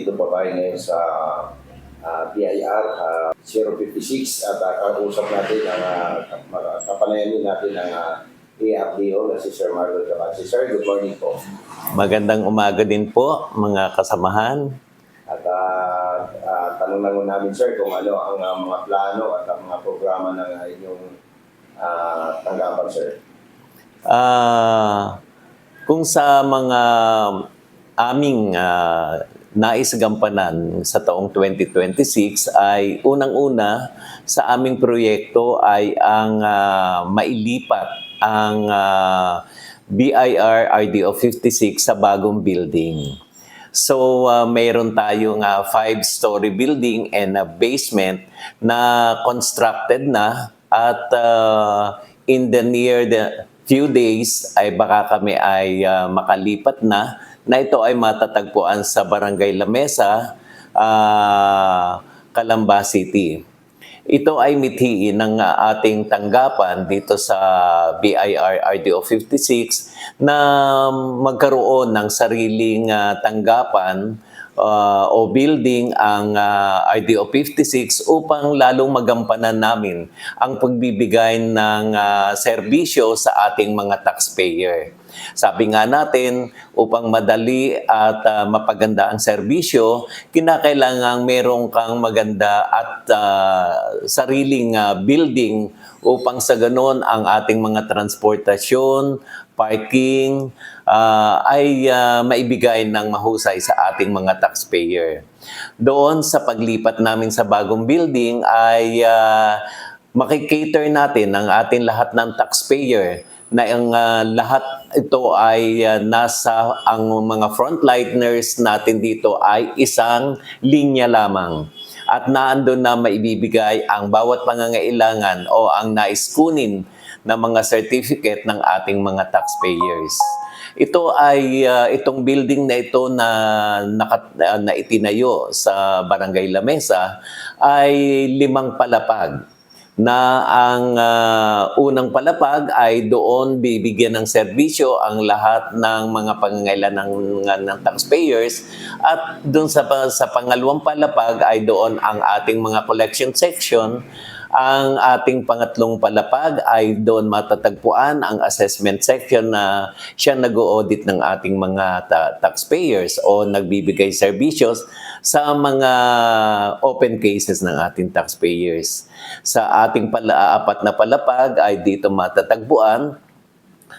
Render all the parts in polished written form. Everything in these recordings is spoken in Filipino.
nandito po tayo ngayon sa BIR 056 at kausap natin ang kapanayanin natin ang ARDO na si Sir Marlon Cabanse. Sir, good morning po. Magandang umaga din po, mga kasamahan. At tanong lang namin, sir, kung ano ang mga plano at ang mga programa ng inyong tanggapan, sir. Kung sa mga aming naisagampanan sa taong 2026 ay unang-una sa aming proyekto ay ang mailipat ang BIR RDO 56 sa bagong building. So, mayroon tayong 5-story building and a basement na constructed na at in the few days ay baka kami ay makalipat na ito ay matatagpuan sa Barangay Lamesa, Calamba City. Ito ay mithiin ng ating tanggapan dito sa BIR RDO 56 na magkaroon ng sariling tanggapan o building ang RDO 56 upang lalong magampanan namin ang pagbibigay ng serbisyo sa ating mga taxpayer. Sabi nga natin, upang madali at mapaganda ang serbisyo, kinakailangang merong kang maganda at sariling building upang sa ganon ang ating mga transportasyon, parking, ay maibigay ng mahusay sa ating mga taxpayer. Doon sa paglipat namin sa bagong building ay makikater natin ang ating lahat ng taxpayer na ang lahat ito ay nasa ang mga frontliners natin dito ay isang linya lamang. At naandun na maibibigay ang bawat pangangailangan o ang nais kunin na mga certificate ng ating mga taxpayers. Ito ay itong building na ito na itinayo sa Barangay Lamesa ay 5 palapag na ang unang palapag ay doon bibigyan ng serbisyo ang lahat ng mga pangangailangan ng taxpayers at doon sa pangalawang palapag ay doon ang ating mga collection section. Ang ating pangatlong palapag ay doon matatagpuan ang assessment section na siya nag-audit ng ating mga taxpayers o nagbibigay serbisyos sa mga open cases ng ating taxpayers. Sa ating apat na palapag ay dito matatagpuan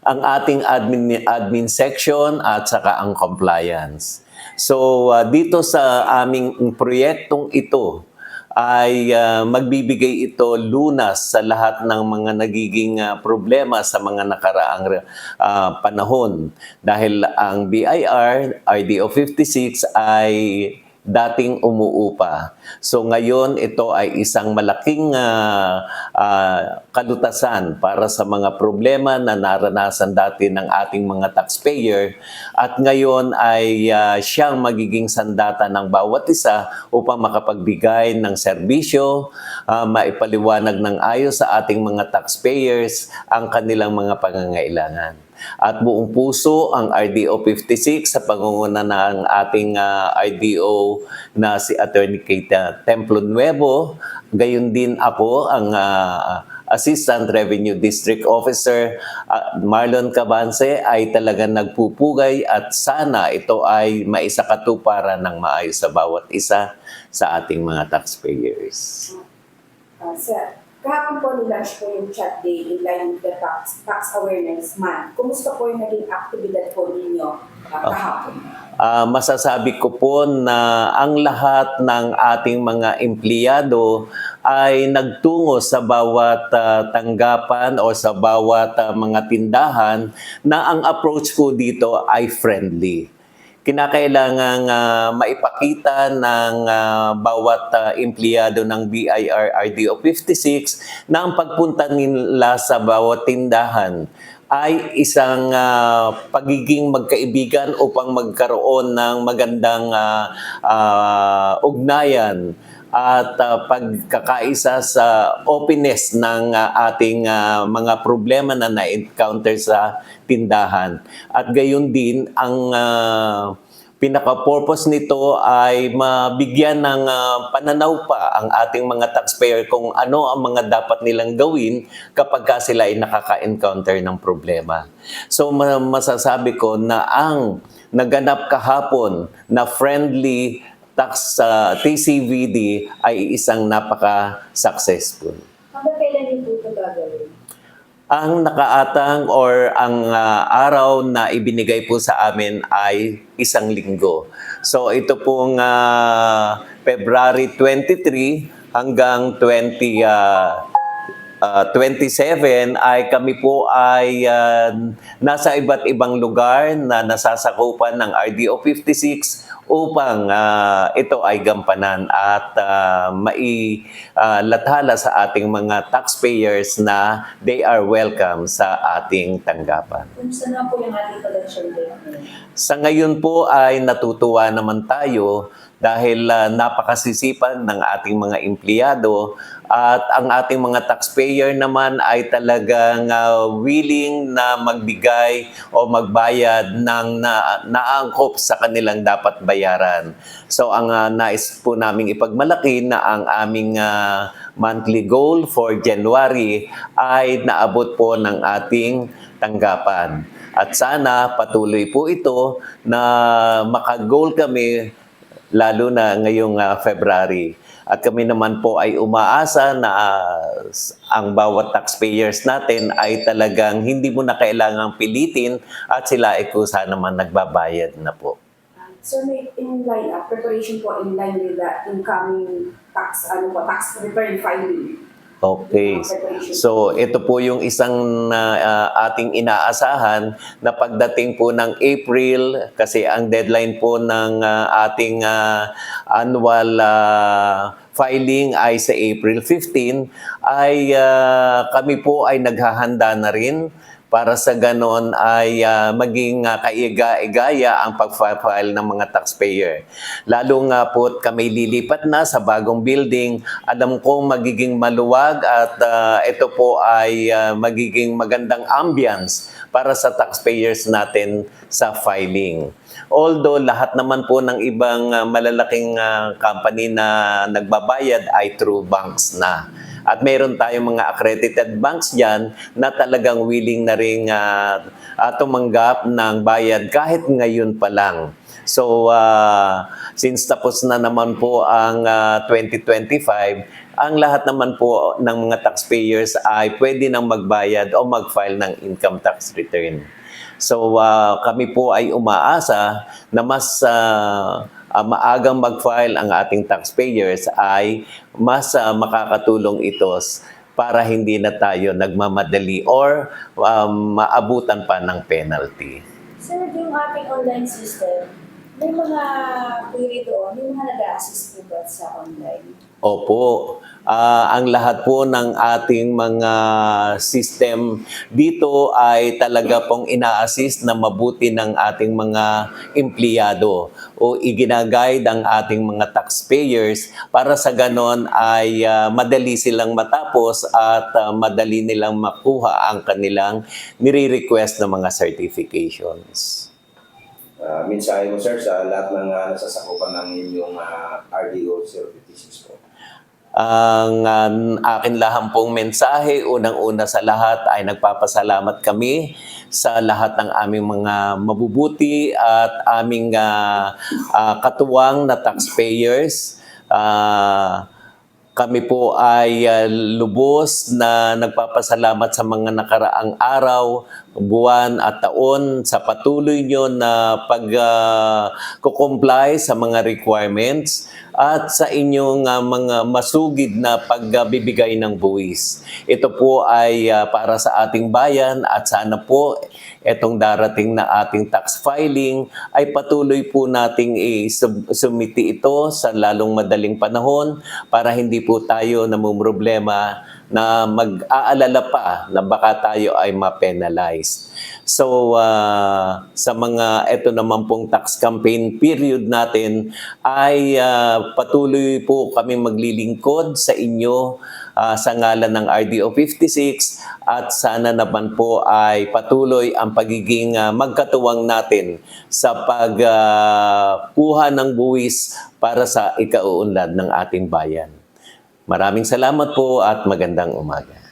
ang ating admin section at saka ang compliance. So dito sa aming proyektong ito ay magbibigay ito lunas sa lahat ng mga nagiging problema sa mga nakaraang panahon. Dahil ang BIR RDO 56 ay dating umuupa. So ngayon ito ay isang malaking kalutasan para sa mga problema na naranasan dati ng ating mga taxpayer at ngayon ay siyang magiging sandata ng bawat isa upang makapagbigay ng serbisyo, maipaliwanag ng ayos sa ating mga taxpayers ang kanilang mga pangangailangan. At buong puso ang RDO 56 sa pangunguna ng ating RDO na si Attorney Kate Templo Nuevo. Gayon din ako ang Assistant Revenue District Officer Marlon Cabanse ay talagang nagpupugay at sana ito ay maisakatuparan ng maayos sa bawat isa sa ating mga taxpayers. Sir, kahapon po nilaunch po yung chat day in line with the Tax Awareness Month. Kumusta po yung naging aktibidad po ninyo kahapon? Masasabi ko po na ang lahat ng ating mga empleyado ay nagtungo sa bawat tanggapan o sa bawat mga tindahan na ang approach ko dito ay friendly. Kinakailangan maipakita ng bawat empleyado ng BIR RDO 56 na ang pagpunta nila sa bawat tindahan ay isang pagiging magkaibigan upang magkaroon ng magandang ugnayan at pagkakaisa sa openness ng ating mga problema na na-encounter sa tindahan. At gayon din ang pinaka-purpose nito ay mabigyan ng pananaw pa ang ating mga taxpayer kung ano ang mga dapat nilang gawin kapag sila ay nakaka-encounter ng problema. So masasabi ko na ang naganap kahapon na friendly tax TCVD ay isang napaka-successful. Hanggang kailan din po ito gagawin? Ang nakaatang or ang araw na ibinigay po sa amin ay 1 linggo. So ito pong February 23 hanggang 27 ay kami po ay nasa iba't ibang lugar na nasasakupan ng RDO 56 upang ito ay gampanan at mailathala sa ating mga taxpayers na they are welcome sa ating tanggapan. Kumusta na po yung ating collection rate? Sa ngayon po ay natutuwa naman tayo dahil napakasisipan ng ating mga empleyado at ang ating mga taxpayer naman ay talagang willing na magbigay o magbayad ng naangkop sa kanilang dapat bayaran. So ang nais po naming ipagmalaki na ang aming monthly goal for January ay naabot po ng ating tanggapan. At sana patuloy po ito na maka-goal kami lalo na ngayong February. At kami naman po ay umaasa na ang bawat taxpayers natin ay talagang hindi mo na kailangang pilitin at sila ay kusa naman nagbabayad na po. So may in line preparation po in line with the incoming tax return filing. Okay. So ito po yung isang ating inaasahan na pagdating po ng April, kasi ang deadline po ng ating annual filing ay sa April 15, ay kami po ay naghahanda na rin para sa ganon ay maging kaiga-igaya ang pag-file ng mga taxpayer. Lalo nga po kami lilipat na sa bagong building, alam kong magiging maluwag at ito po ay magiging magandang ambience para sa taxpayers natin sa filing. Although lahat naman po ng ibang malalaking company na nagbabayad ay through banks na. At meron tayong mga accredited banks dyan na talagang willing na rin tumanggap ng bayad kahit ngayon pa lang. So, since tapos na naman po ang 2025, ang lahat naman po ng mga taxpayers ay pwede nang magbayad o mag-file ng income tax return. So, kami po ay umaasa na mas maagang mag-file ang ating taxpayers ay mas makakatulong ito para hindi na tayo nagmamadali or maabutan pa ng penalty. Sir, yung ating online system, may mga query doon, may mga nag-a-assist po ba sa online? Opo. Ang lahat po ng ating mga system dito ay talaga pong ina-assist na mabuti ng ating mga empleyado o iginaguide ang ating mga taxpayers para sa ganon ay madali silang matapos at madali nilang makuha ang kanilang nire-request na mga certifications. Mensahe mo, sir, sa lahat ng nasasakupan ng inyong RDO 056 po. Ang akin lahang pong mensahe, unang-una sa lahat ay nagpapasalamat kami sa lahat ng aming mga mabubuti at aming katuwang na taxpayers. Kami po ay lubos na nagpapasalamat sa mga nakaraang araw, buwan at taon sa patuloy nyo na pag-comply sa mga requirements at sa inyong mga masugid na pagbibigay ng buwis. Ito po ay para sa ating bayan at sana po itong darating na ating tax filing ay patuloy po nating isumiti ito sa lalong madaling panahon para hindi po tayo namumroblema na mag-aalala pa na baka tayo ay ma-penalize. So, sa mga ito naman pong tax campaign period natin ay patuloy po kami maglilingkod sa inyo sa ngalan ng RDO 56 at sana naman po ay patuloy ang pagiging magkatuwang natin sa pagkuha ng buwis para sa ikauunlad ng ating bayan. Maraming salamat po at magandang umaga.